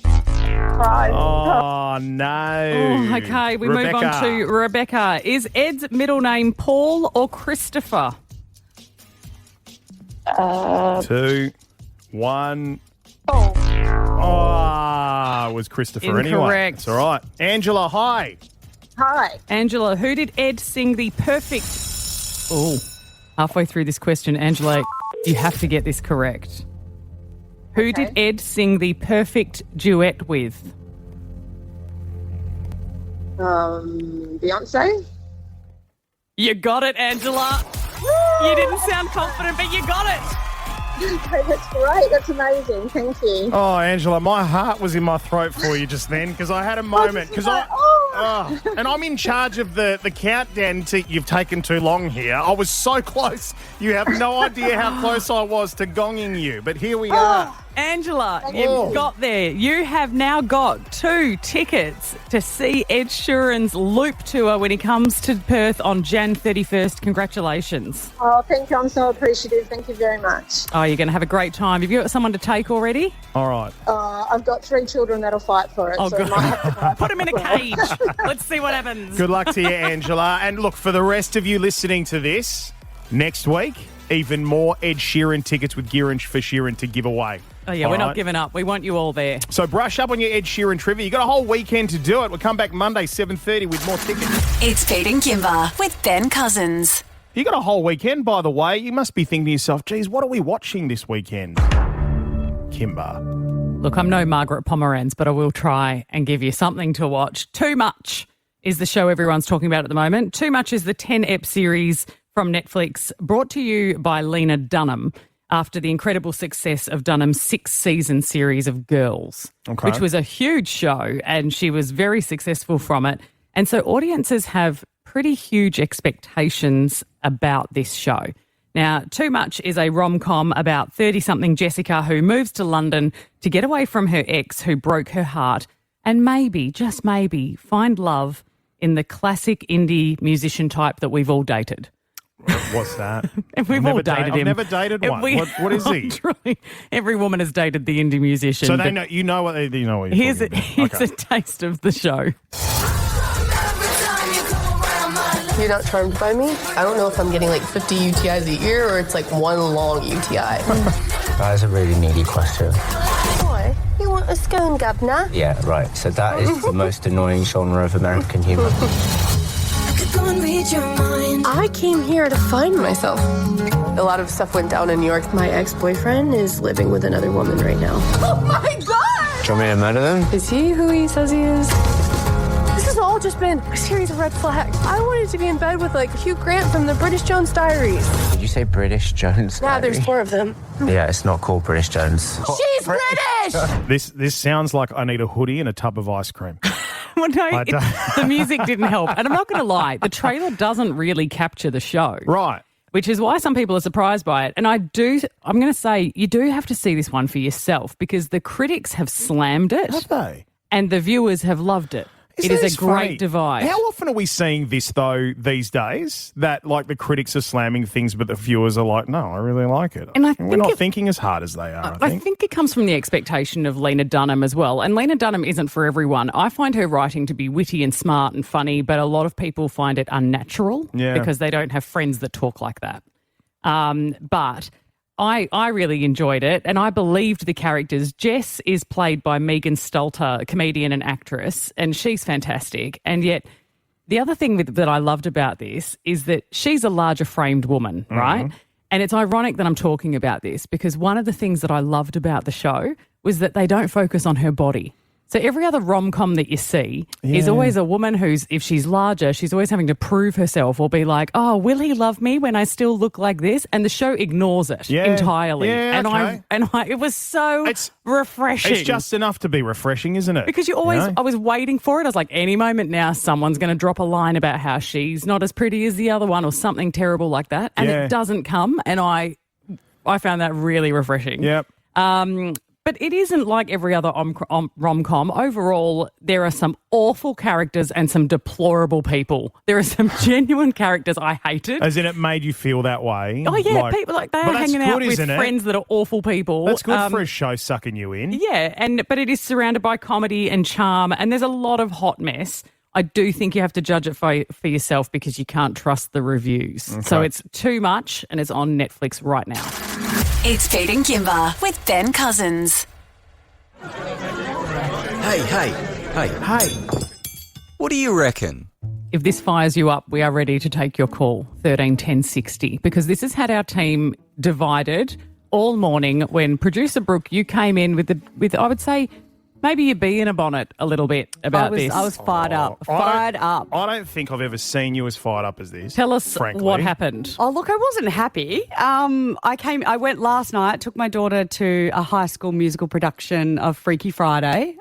Surprise. Oh, no. Oh, okay, we move on to Rebecca. Is Ed's middle name Paul or Christopher? 2, 1. Paul. Oh, it was Christopher anyway. Incorrect. It's all right. Angela, hi. Hi. Angela, who did Ed sing the perfect... Oh, halfway through this question, Angela, you have to get this correct. Who did Ed sing the perfect duet with? Beyonce. You got it, Angela. You didn't sound confident, but you got it. That's great. That's amazing. Thank you. Oh, Angela, my heart was in my throat for you just then because I had a moment. And I'm in charge of the countdown to you've taken too long here. I was so close. You have no idea how close I was to gonging you, but here we are. Angela, you've got there. You have now got 2 tickets to see Ed Sheeran's Loop Tour when he comes to Perth on Jan 31st. Congratulations. Oh, thank you. I'm so appreciative. Thank you very much. Oh, you're going to have a great time. Have you got someone to take already? All right. I've got 3 children that'll fight for it. Oh, so good. I might have to Put them in a cage. Let's see what happens. Good luck to you, Angela. And look, for the rest of you listening to this, next week, even more Ed Sheeran tickets with Gearin for Sheeran to give away. Oh, yeah, we're not giving up. We want you all there. So brush up on your Ed Sheeran trivia. You got a whole weekend to do it. We'll come back Monday, 7:30 with more tickets. It's Pete and Kymba with Ben Cousins. You got a whole weekend, by the way. You must be thinking to yourself, geez, what are we watching this weekend? Kymba. Look, I'm no Margaret Pomeranz, but I will try and give you something to watch. Too Much is the show everyone's talking about at the moment. Too Much is the 10-ep series from Netflix brought to you by Lena Dunham after the incredible success of Dunham's 6-season series of Girls, which was a huge show, and she was very successful from it. And so audiences have pretty huge expectations about this show. Now, Too Much is a rom-com about 30-something Jessica who moves to London to get away from her ex who broke her heart and maybe, just maybe, find love in the classic indie musician type that we've all dated. What's that? And we've all dated him. I've never dated one. What is he? Truly, every woman has dated the indie musician. So they know, you know what you're here's talking about. Here's a taste of the show. You're not charmed by me? I don't know if I'm getting like 50 UTIs a year or it's like one long UTI. That is a really needy question. Why? You want a scone, governor? Yeah, right. So that is the most annoying genre of American humour. I came here to find myself. A lot of stuff went down in New York. My ex-boyfriend is living with another woman right now. Oh my God! Do you want me to murder them? Is he who he says he is? This has all just been a series of red flags. I wanted to be in bed with like Hugh Grant from the British Jones Diaries. Did you say British Jones? Now there's 4 of them. Yeah, it's not called British Jones. She's British! This sounds like I need a hoodie and a tub of ice cream. Well, no, the music didn't help. And I'm not going to lie, the trailer doesn't really capture the show. Right. Which is why some people are surprised by it. And I'm going to say, you do have to see this one for yourself because the critics have slammed it. Have they? And the viewers have loved it. It is a great divide. How often are we seeing this, though, these days, that, like, the critics are slamming things, but the viewers are like, no, I really like it. And we're not thinking as hard as they are, I think it comes from the expectation of Lena Dunham as well. And Lena Dunham isn't for everyone. I find her writing to be witty and smart and funny, but a lot of people find it unnatural because they don't have friends that talk like that. But I really enjoyed it, and I believed the characters. Jess is played by Megan Stalter, a comedian and actress, and she's fantastic. And yet the other thing that I loved about this is that she's a larger framed woman, right? And it's ironic that I'm talking about this because one of the things that I loved about the show was that they don't focus on her body. So every other rom-com that you see is always a woman who's, if she's larger, she's always having to prove herself or be like, oh, will he love me when I still look like this? And the show ignores it entirely. Yeah, and it was so refreshing. It's just enough to be refreshing, isn't it? Because I was waiting for it. I was like, any moment now, someone's going to drop a line about how she's not as pretty as the other one or something terrible like that. And it doesn't come. And I found that really refreshing. Yep. But it isn't like every other rom-com. Overall, there are some awful characters and some deplorable people. There are some genuine characters I hated. As in it made you feel that way? Oh, yeah. People they are hanging out with friends that are awful people. That's good for a show sucking you in. Yeah, but it is surrounded by comedy and charm, and there's a lot of hot mess. I do think you have to judge it for yourself because you can't trust the reviews. Okay. So it's too much, and it's on Netflix right now. It's Kate and Kymba with Ben Cousins. Hey. What do you reckon? If this fires you up, we are ready to take your call, 13 10 60, because this has had our team divided all morning when producer Brooke, you came in with I would say, maybe you be in a bonnet a little bit about this. I was fired up. I don't think I've ever seen you as fired up as this. Tell us frankly. what happened. Oh, look, I wasn't happy. I went last night, took my daughter to a High School Musical production of Freaky Friday.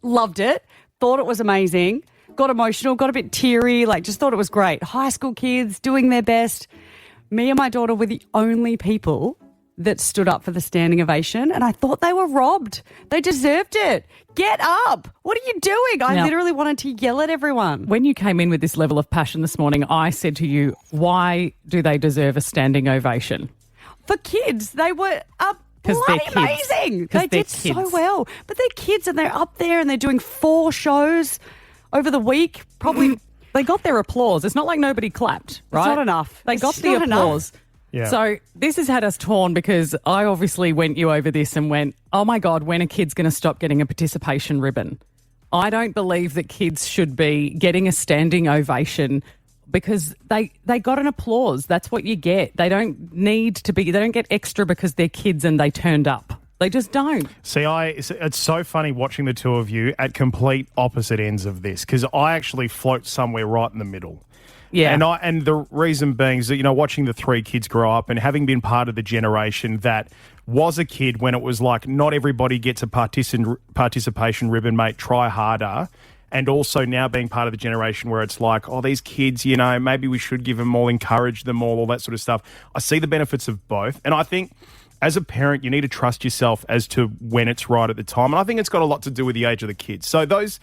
Loved it. Thought it was amazing. Got emotional, got a bit teary, just thought it was great. High school kids doing their best. Me and my daughter were the only people that stood up for the standing ovation, and I thought they were robbed. They deserved it. Get up. What are you doing? I literally wanted to yell at everyone. When you came in with this level of passion this morning, I said to you, why do they deserve a standing ovation? For kids, they were bloody amazing. They did so well. But they're kids and they're up there and they're doing 4 shows over the week. Probably they got their applause. It's not like nobody clapped, right? It's not enough. They got the applause. Yeah. So this has had us torn because I obviously went you over this and went, oh my God, when are kids going to stop getting a participation ribbon? I don't believe that kids should be getting a standing ovation because they got an applause. That's what you get. They don't get extra because they're kids and they turned up. They just don't. See, it's so funny watching the two of you at complete opposite ends of this because I actually float somewhere right in the middle. Yeah. And the reason being is that, watching the 3 kids grow up and having been part of the generation that was a kid when it was like not everybody gets a participation ribbon, mate, try harder. And also now being part of the generation where it's like, oh, these kids, maybe we should give them all, encourage them all that sort of stuff. I see the benefits of both. And I think as a parent, you need to trust yourself as to when it's right at the time. And I think it's got a lot to do with the age of the kids. So those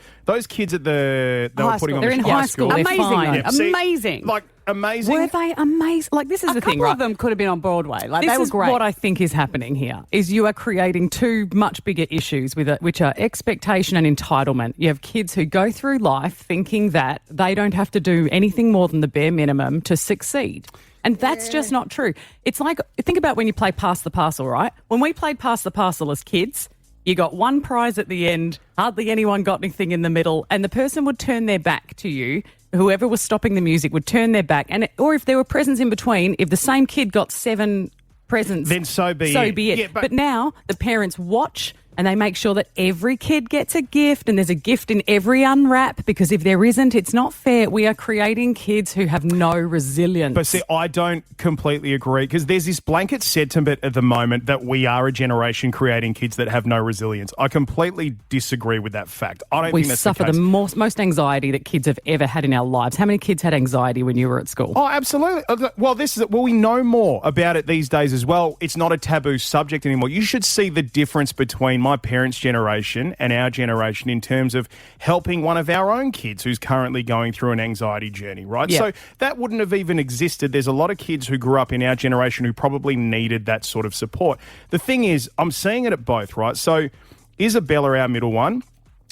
kids at they were putting on they're in high school. They're amazing, fine. though. Amazing. Like, amazing. Were they amazing? Like, this is the thing, A couple right? of them could have been on Broadway. Like, This they were is great. what I think is happening here, is you are creating two much bigger issues with it, which are expectation and entitlement. You have kids who go through life thinking that they don't have to do anything more than the bare minimum to succeed. And that's just not true. It's like, think about when you play Pass the Parcel, right? When we played Pass the Parcel as kids, you got one prize at the end, hardly anyone got anything in the middle, and the person would turn their back to you. Whoever was stopping the music would turn their back. Or if there were presents in between, if the same kid got 7 presents, then so be it. Yeah, but now the parents watch and they make sure that every kid gets a gift and there's a gift in every unwrap, because if there isn't, it's not fair. We are creating kids who have no resilience. But see, I don't completely agree, because there's this blanket sentiment at the moment that we are a generation creating kids that have no resilience. I completely disagree with that fact. I don't we think that's suffer the case. most anxiety that kids have ever had in our lives. How many kids had anxiety when you were at school? Oh, absolutely. Well, we know more about it these days as well. It's not a taboo subject anymore. You should see the difference between my parents' generation and our generation in terms of helping one of our own kids who's currently going through an anxiety journey, right? Yeah. So that wouldn't have even existed. There's a lot of kids who grew up in our generation who probably needed that sort of support. The thing is, I'm seeing it at both, right? So Isabella, our middle one,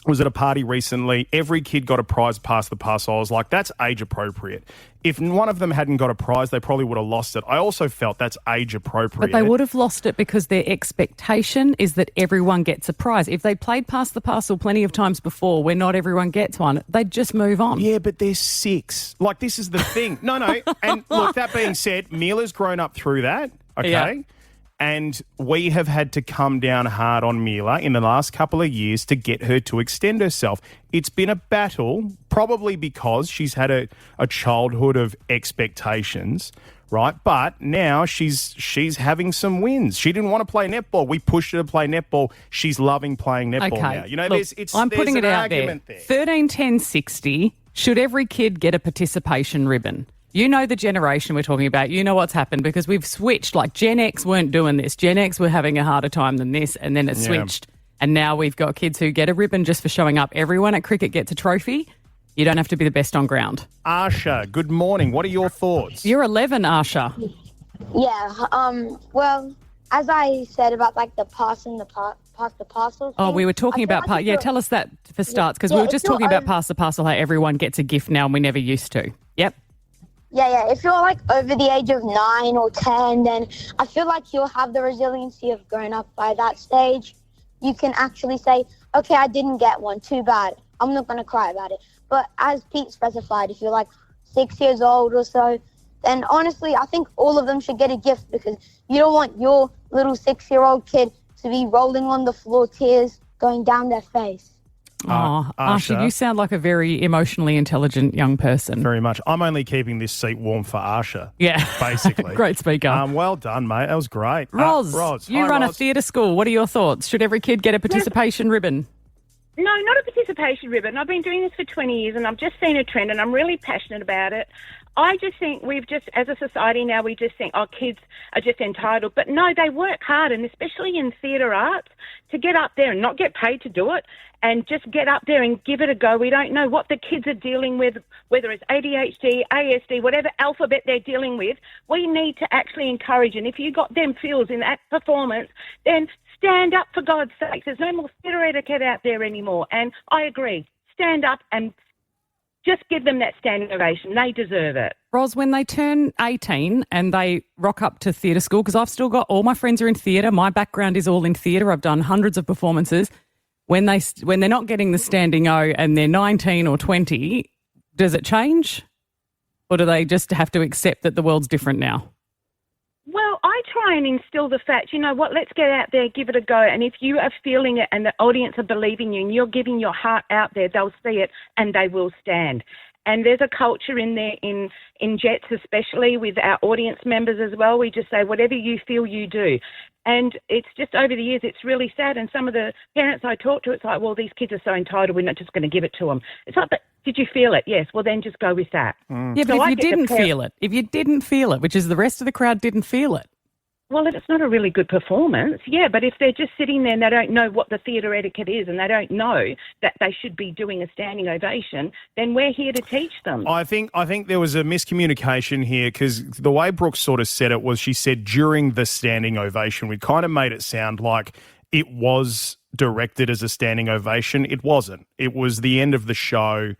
was at a party recently. Every kid got a prize Pass the Parcel. I was like, that's age appropriate. If one of them hadn't got a prize, they probably would have lost it. I also felt that's age appropriate. But they would have lost it because their expectation is that everyone gets a prize. If they played Pass the Parcel plenty of times before where not everyone gets one, they'd just move on. Yeah, but they're 6. Like, this is the thing. No. And look, that being said, Mila's grown up through that, okay? Yeah. And we have had to come down hard on Mila in the last couple of years to get her to extend herself. It's been a battle, probably because she's had a childhood of expectations, right? But now she's having some wins. She didn't want to play netball. We pushed her to play netball. She's loving playing netball now. You know, Look, I'm there's putting an it out argument there. there. 13, 10, 60. Should every kid get a participation ribbon? You know the generation we're talking about. You know what's happened, because we've switched. Like, Gen X weren't doing this. Gen X were having a harder time than this, and then it switched. And now we've got kids who get a ribbon just for showing up. Everyone at cricket gets a trophy. You don't have to be the best on ground. Asha, good morning. What are your thoughts? You're 11, Asha. Yeah. Well, as I said about like the pass the parcel. Oh, we were talking about tell us that for starts, because we were just talking about Pass the Parcel, how everyone gets a gift now and we never used to. Yep. Yeah. If you're like over the age of 9 or 10, then I feel like you'll have the resiliency of growing up by that stage. You can actually say, okay, I didn't get one, too bad. I'm not going to cry about it. But as Pete specified, if you're like 6 years old or so, then honestly, I think all of them should get a gift, because you don't want your little 6-year-old kid to be rolling on the floor, tears going down their face. Oh, Asha, you sound like a very emotionally intelligent young person. Very much. I'm only keeping this seat warm for Asha. Yeah. Basically. Great speaker. Well done, mate. That was great. Roz, you Hi, run a Roz. theatre school. What are your thoughts? Should every kid get a participation ribbon? No, not a participation ribbon. I've been doing this for 20 years and I've just seen a trend and I'm really passionate about it. I just think as a society now, we just think, kids are just entitled. But no, they work hard, and especially in theatre arts, to get up there and not get paid to do it and just get up there and give it a go. We don't know what the kids are dealing with, whether it's ADHD, ASD, whatever alphabet they're dealing with. We need to actually encourage, and if you got them feels in that performance, then stand up, for God's sake. There's no more theatre etiquette out there anymore. And I agree. Stand up and just give them that standing ovation. They deserve it. Ros, when they turn 18 and they rock up to theatre school, because I've still got all my friends are in theatre. My background is all in theatre. I've done hundreds of performances. When they're not getting the standing O and they're 19 or 20, does it change? Or do they just have to accept that the world's different now? Well, I try and instill the fact, you know what, let's get out there, give it a go. And if you are feeling it and the audience are believing you and you're giving your heart out there, they'll see it and they will stand. And there's a culture in there, in Jets especially, with our audience members as well. We just say, whatever you feel, you do. And it's just over the years, it's really sad. And some of the parents I talk to, it's like, well, these kids are so entitled, we're not just going to give it to them. It's like, but did you feel it? Yes. Well, then just go with that. Yeah, but if you didn't feel it, which is the rest of the crowd didn't feel it, Well, if it's not a really good performance, yeah, but if they're just sitting there and they don't know what the theatre etiquette is and they don't know that they should be doing a standing ovation, then we're here to teach them. I think there was a miscommunication here because the way Brooke sort of said it was she said during the standing ovation. We kind of made it sound like it was directed as a standing ovation. It wasn't. It was the end of the show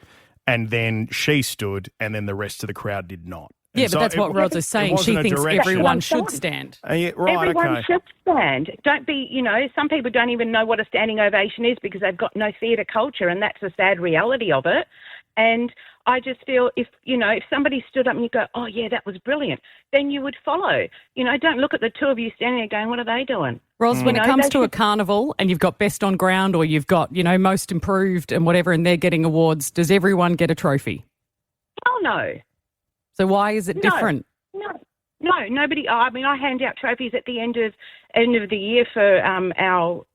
and then she stood and then the rest of the crowd did not. Yeah, And but that's what Roz is saying. She thinks everyone should stand. Right, Everyone should stand. Don't be, some people don't even know what a standing ovation is because they've got no theatre culture, and that's the sad reality of it. And I just feel if somebody stood up and you go, oh, yeah, that was brilliant, then you would follow. Don't look at the two of you standing there going, what are they doing? Roz, when it comes to a carnival and you've got best on ground or you've got, most improved and whatever, and they're getting awards, does everyone get a trophy? Hell no. So why is it different? No, nobody. I mean, I hand out trophies at the end of the year for our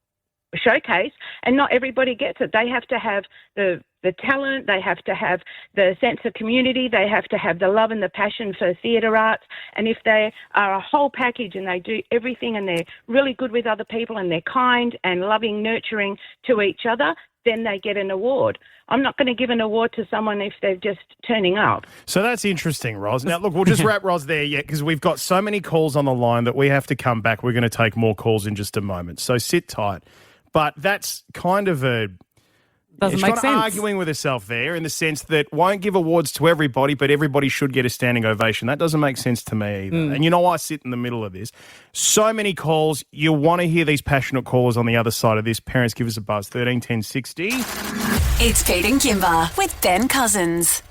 showcase, and not everybody gets it. They have to have the talent, they have to have the sense of community, they have to have the love and the passion for theatre arts. And if they are a whole package and they do everything and they're really good with other people and they're kind and loving, nurturing to each other, then they get an award. I'm not going to give an award to someone if they're just turning up. So that's interesting, Roz. Now, look, we'll just wrap Roz there yet because we've got so many calls on the line that we have to come back. We're going to take more calls in just a moment. So sit tight. But that's kind of doesn't make sense. Arguing with herself there in the sense that won't give awards to everybody, but everybody should get a standing ovation. That doesn't make sense to me either. And I sit in the middle of this. So many calls. You want to hear these passionate callers on the other side of this. Parents, give us a buzz. 13 10 60. It's Pete and Kymba with Ben Cousins.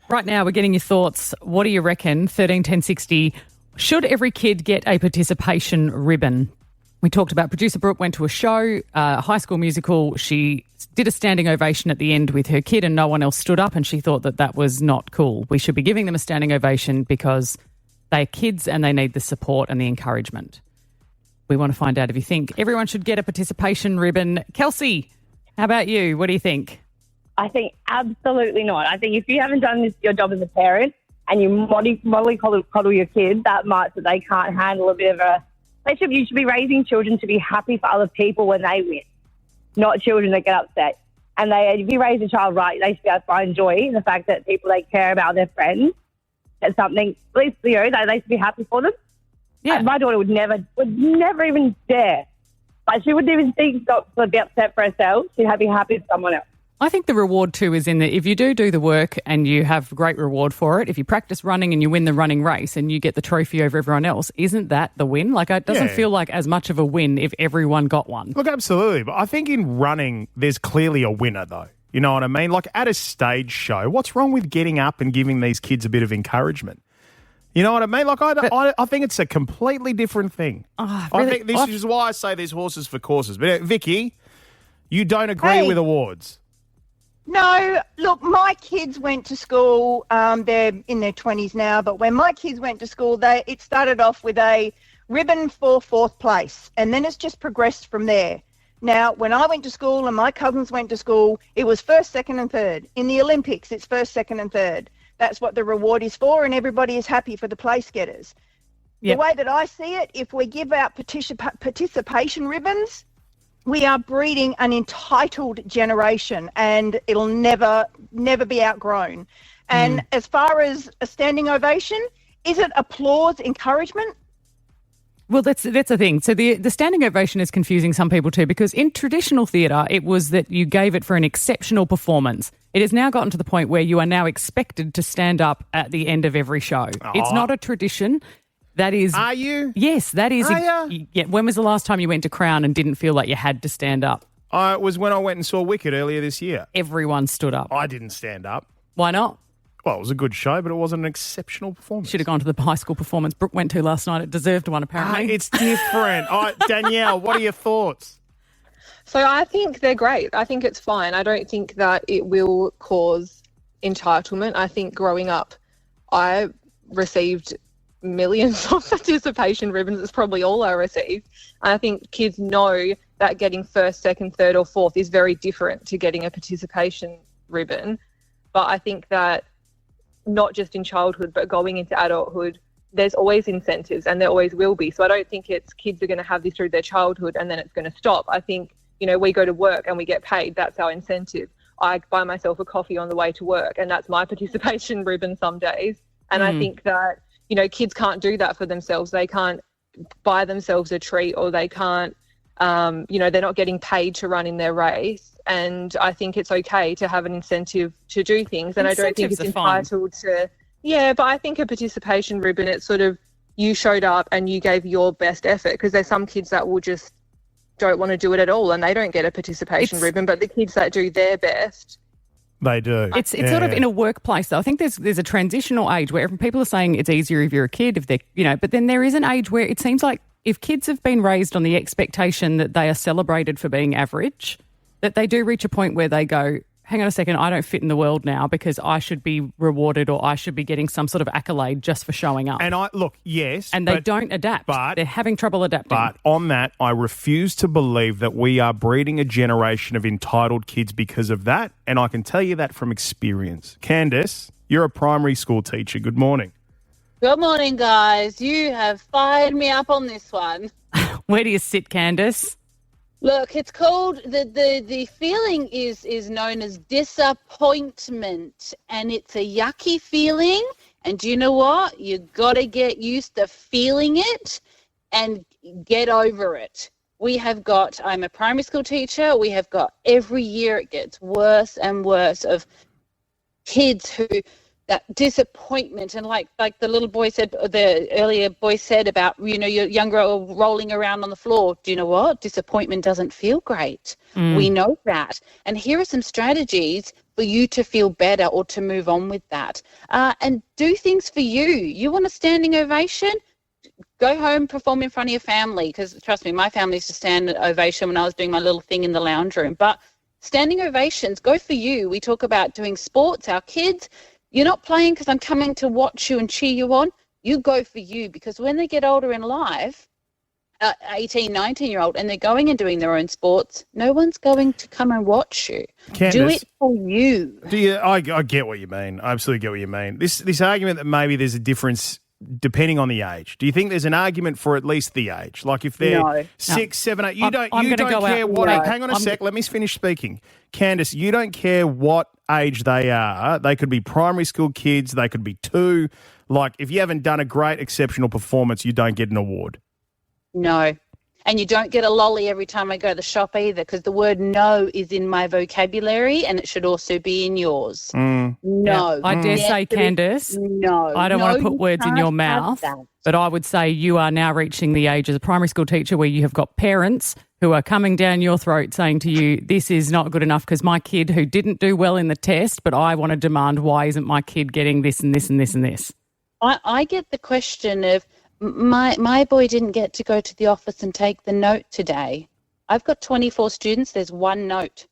Right now, we're getting your thoughts. What do you reckon? 13 10 60. Should every kid get a participation ribbon? We talked about producer Brooke went to a show, High School Musical. She did a standing ovation at the end with her kid and no one else stood up and she thought that was not cool. We should be giving them a standing ovation because they're kids and they need the support and the encouragement. We want to find out if you think everyone should get a participation ribbon. Kelsey, how about you? What do you think? I think absolutely not. I think if you haven't done your job as a parent and you mollycoddle your kid that much that they can't handle a bit of a relationship, you should be raising children to be happy for other people when they win, not children that get upset. And if you raise a child right, they should be able to find joy in the fact that people they care about their friends. That's something, at least, they should be happy for them. Yeah. My daughter would never even dare. Like, she wouldn't even think to be upset for herself. She'd be happy for someone else. I think the reward too is in that if you do the work and you have great reward for it, if you practice running and you win the running race and you get the trophy over everyone else, isn't that the win? Like, it doesn't feel like as much of a win if everyone got one. Look, absolutely. But I think in running, there's clearly a winner though. You know what I mean? Like at a stage show, what's wrong with getting up and giving these kids a bit of encouragement? You know what I mean? Like I think it's a completely different thing. Really? I think this is why I say there's horses for courses. But Vicky, you don't agree with awards. No, look, my kids went to school, they're in their 20s now, but when my kids went to school, it started off with a ribbon for 4th place, and then it's just progressed from there. Now, when I went to school and my cousins went to school, it was 1st, 2nd and 3rd. In the Olympics, it's 1st, 2nd and 3rd. That's what the reward is for, and everybody is happy for the place getters. Yep. The way that I see it, if we give out participation ribbons, we are breeding an entitled generation and it'll never be outgrown. And as far as a standing ovation, is it applause, encouragement? Well, that's the thing. So the standing ovation is confusing some people too, because in traditional theatre, it was that you gave it for an exceptional performance. It has now gotten to the point where you are now expected to stand up at the end of every show. It's not a tradition. That is. Are you? Yes, that is. Yeah. When was the last time you went to Crown and didn't feel like you had to stand up? It was when I went and saw Wicked earlier this year. Everyone stood up. I didn't stand up. Why not? Well, it was a good show, but it wasn't an exceptional performance. Should have gone to the high school performance Brooke went to last night. It deserved one, apparently. It's different. Danielle, what are your thoughts? So I think they're great. I think it's fine. I don't think that it will cause entitlement. I think growing up, I received millions of participation ribbons. It's probably all I received. And I think kids know that getting 1st, 2nd, 3rd or 4th is very different to getting a participation ribbon. But I think that not just in childhood, but going into adulthood, there's always incentives and there always will be. So I don't think it's kids are going to have this through their childhood and then it's going to stop. I think, we go to work and we get paid. That's our incentive. I buy myself a coffee on the way to work and that's my participation ribbon some days. And I think that, kids can't do that for themselves. They can't buy themselves a treat or they can't, they're not getting paid to run in their race. And I think it's okay to have an incentive to do things. And I don't think it's entitled to, but I think a participation ribbon, it's sort of you showed up and you gave your best effort, because there's some kids that will just don't want to do it at all and they don't get a participation ribbon, but the kids that do their best, they do. It's sort of in a workplace, though. I think there's a transitional age where people are saying it's easier if you're a kid, if they're, but then there is an age where it seems like if kids have been raised on the expectation that they are celebrated for being average, that they do reach a point where they go, hang on a second, I don't fit in the world now because I should be rewarded or I should be getting some sort of accolade just for showing up. And yes. And they don't adapt. But they're having trouble adapting. But on that, I refuse to believe that we are breeding a generation of entitled kids because of that. And I can tell you that from experience. Candace, you're a primary school teacher. Good morning. Good morning, guys. You have fired me up on this one. Where do you sit, Candace? Look, it's called, the feeling is known as disappointment, and it's a yucky feeling. And do you know what? You got to get used to feeling it and get over it. I'm a primary school teacher. We have got, every year it gets worse and worse of kids who, that disappointment, and like the little boy said, the earlier boy said about, your young girl rolling around on the floor. Do you know what? Disappointment doesn't feel great. We know that. And here are some strategies for you to feel better or to move on with that. And do things for you. You want a standing ovation? Go home, perform in front of your family, because trust me, my family used to stand ovation when I was doing my little thing in the lounge room. But standing ovations, go for you. We talk about doing sports, our kids. You're not playing because I'm coming to watch you and cheer you on. You go for you, because when they get older in life, 18, 19-year-old, and they're going and doing their own sports, no one's going to come and watch you. Candace, do it for you. I get what you mean. I absolutely get what you mean. This argument that maybe there's a difference depending on the age. Do you think there's an argument for at least the age? Like if they're 6, 7, 8, you don't care what age. Hang on a sec, let me finish speaking. Candace, you don't care what age they are. They could be primary school kids, they could be 2. Like if you haven't done a great exceptional performance, you don't get an award. No. And you don't get a lolly every time I go to the shop either, because the word no is in my vocabulary and it should also be in yours. No. Yeah. I dare say, Candace, no. I don't want to put words in your mouth, but I would say you are now reaching the age as a primary school teacher where you have got parents who are coming down your throat saying to you, this is not good enough because my kid who didn't do well in the test, but I want to demand, why isn't my kid getting this and this and this and this? I get the question of, my boy didn't get to go to the office and take the note today. I've got 24 students. There's one note.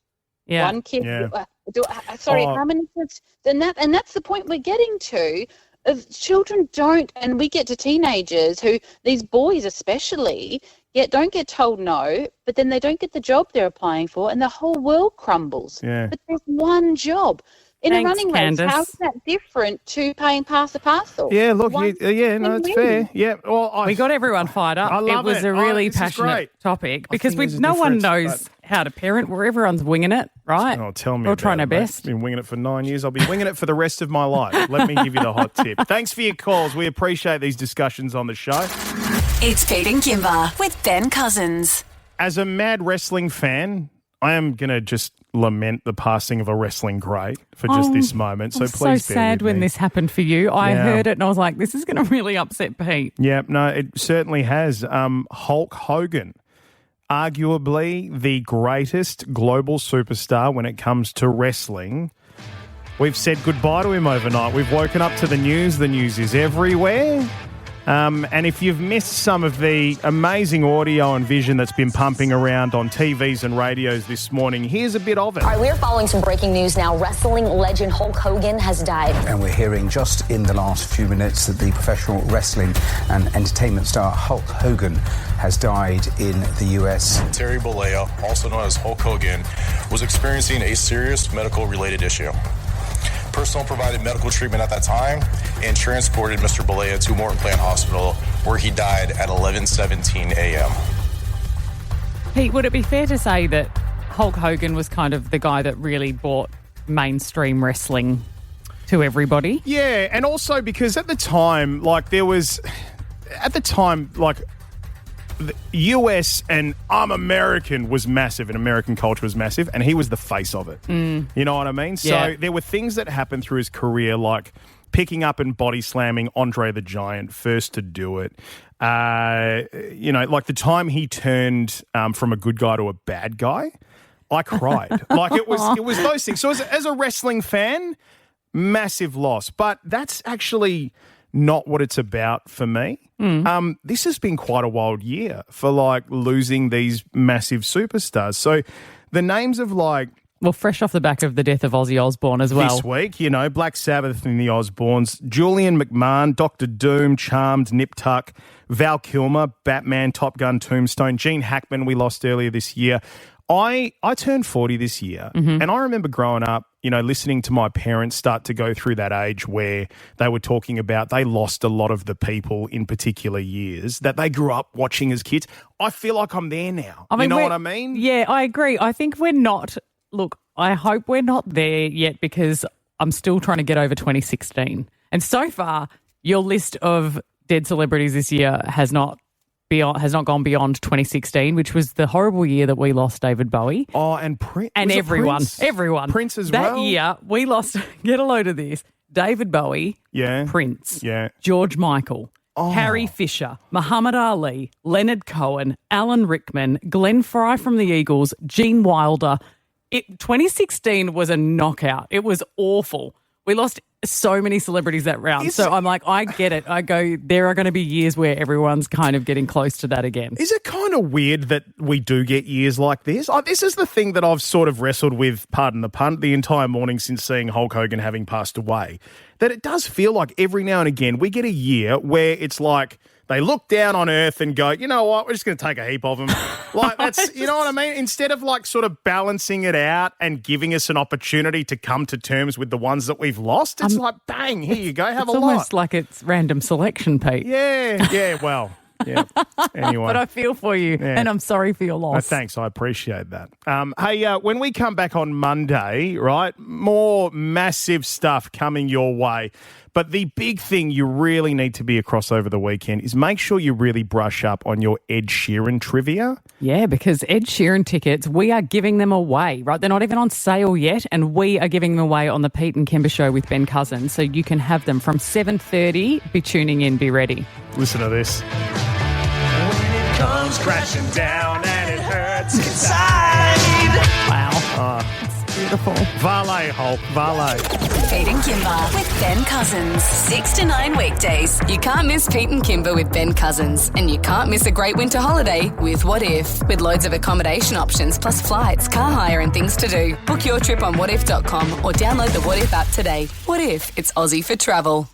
Yeah. One kid. Yeah. How many kids? And that's the point we're getting to. Of children don't, and we get to teenagers who, these boys especially, don't get told no, but then they don't get the job they're applying for, and the whole world crumbles. Yeah. But there's one job. In Thanks, a running Candace. race, how is that different to paying pass the parcel? Yeah, look, it's fair. Yeah, well, we got everyone fired up. I love it was a really this is passionate great. topic I because think there's a no one difference, knows how to parent. Where everyone's winging it, right? Oh, tell me. We're about trying it, our mate. best. Been winging it for 9 years. I'll be winging it for the rest of my life. Let me give you the hot tip. Thanks for your calls. We appreciate these discussions on the show. It's Pete and Kymba with Ben Cousins. As a mad wrestling fan, I am going to just lament the passing of a wrestling great for just this moment. So I'm please so bear sad with when me. this happened for you. I Yeah. heard it and I was like, this is going to really upset Pete. Yeah, no, it certainly has. Hulk Hogan, arguably the greatest global superstar when it comes to wrestling. We've said goodbye to him overnight. We've woken up to the news. The news is everywhere. And if you've missed some of the amazing audio and vision that's been pumping around on TVs and radios this morning, here's a bit of it. All right, we're following some breaking news now. Wrestling legend Hulk Hogan has died. And we're hearing just in the last few minutes that the professional wrestling and entertainment star Hulk Hogan has died in the US. Terry Bollea, also known as Hulk Hogan, was experiencing a serious medical-related issue. personnel provided medical treatment at that time and transported Mr. Balea to Morton Plant Hospital, where he died at 11:17 a.m. Pete, would it be fair to say that Hulk Hogan was kind of the guy that really brought mainstream wrestling to everybody? Yeah, and also because at the time, like the US and I'm American was massive and American culture was massive, and he was the face of it. You know what I mean? Yeah. So there were things that happened through his career, like picking up and body slamming Andre the Giant, first to do it. Like the time he turned from a good guy to a bad guy, I cried. Like it was those things. So as a wrestling fan, massive loss. But that's actually not what it's about for me. This has been quite a wild year for like losing these massive superstars. So the names of like, well, fresh off the back of the death of Ozzy Osbourne as well. This week, Black Sabbath and the Osbournes, Julian McMahon, Dr. Doom, Charmed, Nip Tuck, Val Kilmer, Batman, Top Gun, Tombstone, Gene Hackman we lost earlier this year. I turned 40 this year, and I remember growing up, listening to my parents start to go through that age where they were talking about they lost a lot of the people in particular years that they grew up watching as kids. I feel like I'm there now. You know what I mean? Yeah, I agree. I think we're not. Look, I hope we're not there yet because I'm still trying to get over 2016. And so far, your list of dead celebrities this year has not gone beyond 2016, which was the horrible year that we lost David Bowie. Oh, and Prince. And everyone. Prince as well. That year, we lost, get a load of this, David Bowie, Prince, George Michael, Carrie Fisher, Muhammad Ali, Leonard Cohen, Alan Rickman, Glenn Fry from the Eagles, Gene Wilder. 2016 was a knockout. It was awful. We lost so many celebrities that round. So I'm like, I get it. I go, there are going to be years where everyone's kind of getting close to that again. Is it kind of weird that we do get years like this? This is the thing that I've sort of wrestled with, pardon the pun, the entire morning since seeing Hulk Hogan having passed away. That it does feel like every now and again we get a year where it's like they look down on Earth and go, you know what, we're just going to take a heap of them. Like that's, you know what I mean? Instead of like sort of balancing it out and giving us an opportunity to come to terms with the ones that we've lost, it's like, bang, here you go, have a lot. It's almost like it's random selection, Pete. Yeah, well, yeah. Anyway. But I feel for you, and I'm sorry for your loss. Thanks, I appreciate that. Hey, when we come back on Monday, right, more massive stuff coming your way. But the big thing you really need to be across over the weekend is make sure you really brush up on your Ed Sheeran trivia. Yeah, because Ed Sheeran tickets, we are giving them away, right? They're not even on sale yet, and we are giving them away on the Pete and Kymba show with Ben Cousins. So you can have them from 7:30. Be tuning in, be ready. Listen to this. When it comes crashing down and it hurts inside. Wow. Beautiful. VALE, Hulk, VALE. Pete and Kymba with Ben Cousins. 6 to 9 weekdays. You can't miss Pete and Kymba with Ben Cousins. And you can't miss a great winter holiday with What If. With loads of accommodation options plus flights, car hire and things to do. Book your trip on whatif.com or download the What If app today. What if it's Aussie for travel?